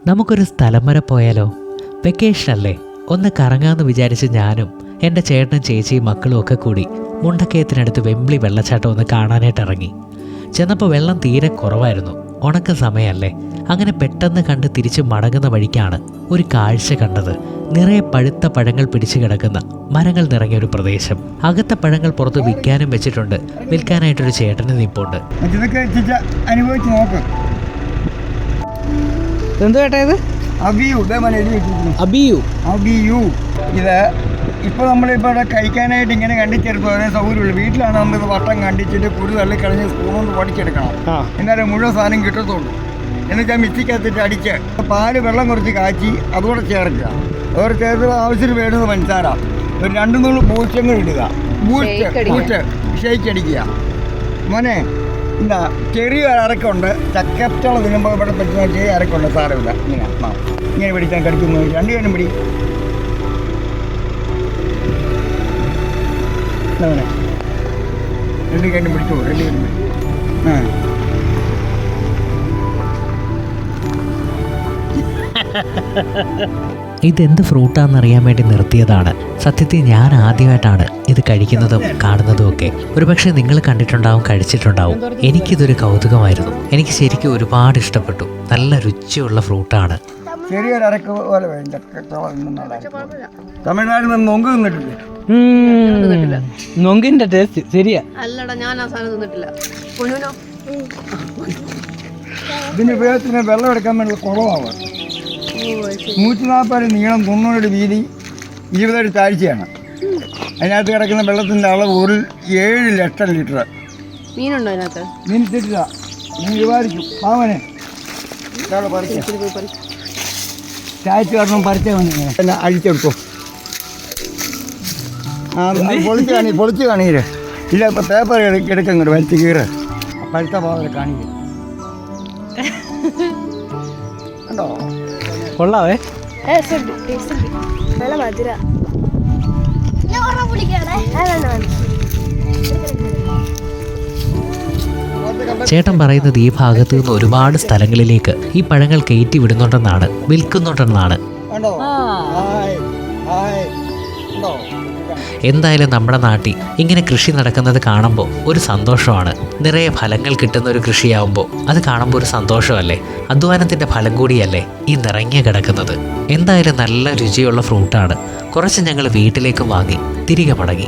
നമുക്കൊരു സ്ഥലം വരെ പോയാലോ? വെക്കേഷനല്ലേ, ഒന്ന് കറങ്ങാമെന്ന് വിചാരിച്ച് ഞാനും എൻ്റെ ചേട്ടനും ചേച്ചിയും മക്കളും ഒക്കെ കൂടി മുണ്ടക്കയത്തിനടുത്ത് വെമ്പിളി വെള്ളച്ചാട്ടം ഒന്ന് കാണാനായിട്ട് ഇറങ്ങി. ചെന്നപ്പോൾ വെള്ളം തീരെ കുറവായിരുന്നു. ഉണക്ക സമയമല്ലേ. അങ്ങനെ പെട്ടെന്ന് കണ്ട് തിരിച്ച് മടങ്ങുന്ന വഴിക്കാണ് ഒരു കാഴ്ച കണ്ടത്. നിറയെ പഴുത്ത പഴങ്ങൾ പിടിച്ചു കിടക്കുന്ന മരങ്ങൾ നിറഞ്ഞ ഒരു പ്രദേശം. അകത്തെ പഴങ്ങൾ പുറത്ത് വിൽക്കാനും വെച്ചിട്ടുണ്ട്. വിൽക്കാനായിട്ടൊരു ചേട്ടന് നിൽപ്പുണ്ട്. അനുഭവിച്ച് നോക്ക്. എന്ത് കേട്ടാ ഇത്? അബിയു. ഇത് ഇപ്പോൾ നമ്മളിപ്പോൾ ഇവിടെ കഴിക്കാനായിട്ട് ഇങ്ങനെ കണ്ടിച്ചെടുക്കും. അതിനെ സൗകര്യമുള്ളൂ. വീട്ടിലാണ് നമ്മളിത് വട്ടം കണ്ടിച്ചിട്ട് കുരു തള്ളി കളഞ്ഞ് സ്പൂണുകൊണ്ട് പൊടിച്ചെടുക്കണം. എന്നാലും മുഴുവൻ സാധനം കിട്ടത്തുള്ളൂ. എന്നുവെച്ചാൽ മിക്സിക്കകത്തിട്ട് അടിച്ച് പാല് വെള്ളം കുറച്ച് കാച്ചി അതുകൂടെ ചേർക്കുക. അതുകൂടെ ചേർത്ത് ആവശ്യത്തിന് വേണ്ടുന്നത് പഞ്ചസാര, ഒരു 2-3 ബൂസ്റ്റങ്ങൾ ഇടുക. ബൂസ്റ്റ് ഷേക്ക് അടിക്കുക. മോനെ എന്താ ചെറിയ അരക്കുണ്ട്. ചക്കപ്പച്ചള തിന്നുമ്പോൾ ഇവിടെ പറ്റുന്ന ചെറിയ അരക്കുണ്ട്. സാരമില്ല. ഇങ്ങനെ പിടിക്കാൻ കടിക്കുന്നു. 2 കണ്ണും പിടി. മോനെ 2 കണ്ണും പിടിച്ചോ. 2 കണ്ണും പിടി. ഇതെന്ത് ഫ്രൂട്ടാണെന്നറിയാൻ വേണ്ടി നിർത്തിയതാണ്. സത്യത്തിൽ ഞാൻ ആദ്യമായിട്ടാണ് ഇത് കഴിക്കുന്നതും കാണുന്നതും ഒക്കെ. ഒരുപക്ഷെ നിങ്ങൾ കണ്ടിട്ടുണ്ടാവും, കഴിച്ചിട്ടുണ്ടാവും. എനിക്കിതൊരു കൗതുകമായിരുന്നു. എനിക്ക് ശരിക്കും ഒരുപാട് ഇഷ്ടപ്പെട്ടു. നല്ല രുചിയുള്ള ഫ്രൂട്ടാണ്. ചെറിയൊരു അരക്ക് പോലെ വേണ്ട. തമിഴ്നാട്ടിൽ നിന്ന് നൊങ്ക് തിന്നിട്ടില്ലേ? നൊങ്കിന്റെ ടേസ്റ്റ് ശരിയാ. അല്ലടാ, ഞാൻ ആ സാധനം തിന്നിട്ടില്ല. ഇതിന്റെ ഉപയോഗത്തിന് വെള്ളം എടുക്കാൻ വേണ്ടി കുറവാണ്. 140 നീളം, 90 വീതി, 20 താഴ്ചയാണ്. അതിനകത്ത് കിടക്കുന്ന വെള്ളത്തിൻ്റെ അളവ് 7 ലക്ഷം ലിറ്റർ. മീനുണ്ടോ അതിനകത്ത്? മീൻ തിരില്ല. മീൻ വിവാരിക്കും. പാവനെ ചായച്ച് കാരണം പറിച്ചാൽ മതി. എല്ലാം അഴിച്ചെടുക്കോ. പൊളിച്ച് കാണിക്കേ. ഇല്ല, ഇപ്പം പേപ്പർ എടുക്കങ്ങോട്ട് വലിച്ച് കീറ്. പഴുത്ത പാവൽ കാണിക്കുക. കണ്ടോ? കൊള്ളാവേ. ചേട്ടൻ പറയുന്നത് ഈ ഭാഗത്ത് നിന്ന് ഒരുപാട് സ്ഥലങ്ങളിലേക്ക് ഈ പഴങ്ങൾ കയറ്റി വിടുന്നുണ്ടെന്നാണ്, വിൽക്കുന്നുണ്ടെന്നാണ്. എന്തായാലും നമ്മുടെ നാട്ടിൽ ഇങ്ങനെ കൃഷി നടക്കുന്നത് കാണുമ്പോൾ ഒരു സന്തോഷമാണ്. നിറയെ ഫലങ്ങൾ കിട്ടുന്ന ഒരു കൃഷിയാവുമ്പോൾ അത് കാണുമ്പോൾ ഒരു സന്തോഷമല്ലേ. അധ്വാനത്തിൻ്റെ ഫലം കൂടിയല്ലേ ഈ നിറഞ്ഞു കിടക്കുന്നത്. എന്തായാലും നല്ല രുചിയുള്ള ഫ്രൂട്ടാണ്. കുറച്ച് ഞങ്ങൾ വീട്ടിലേക്ക് വാങ്ങി തിരികെ മടങ്ങി.